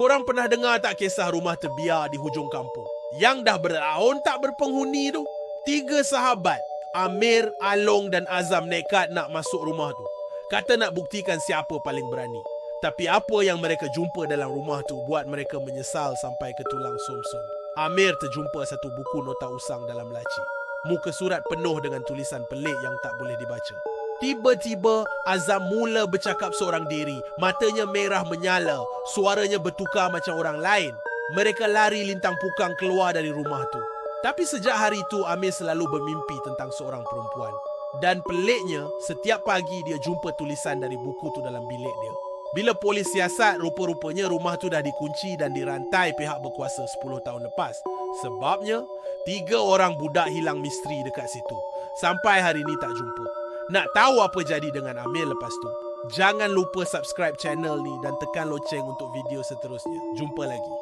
Korang pernah dengar tak kisah rumah terbiar di hujung kampung? Yang dah bertahun tak berpenghuni tu? 3 sahabat, Amir, Along dan Azam nekat nak masuk rumah tu. Kata nak buktikan siapa paling berani. Tapi apa yang mereka jumpa dalam rumah tu buat mereka menyesal sampai ke tulang som-som. Amir terjumpa satu buku nota usang dalam laci. Muka surat penuh dengan tulisan pelik yang tak boleh dibaca. Tiba-tiba Azam mula bercakap seorang diri. Matanya merah menyala. Suaranya bertukar macam orang lain. Mereka lari lintang pukang keluar dari rumah tu. Tapi sejak hari itu Amir selalu bermimpi tentang seorang perempuan. Dan peliknya, setiap pagi dia jumpa tulisan dari buku tu dalam bilik dia. Bila polis siasat, rupa-rupanya rumah tu dah dikunci dan dirantai pihak berkuasa 10 tahun lepas. Sebabnya, 3 orang budak hilang misteri dekat situ. Sampai hari ni tak jumpa. Nak tahu apa jadi dengan Amir lepas tu? Jangan lupa subscribe channel ni dan tekan loceng untuk video seterusnya. Jumpa lagi.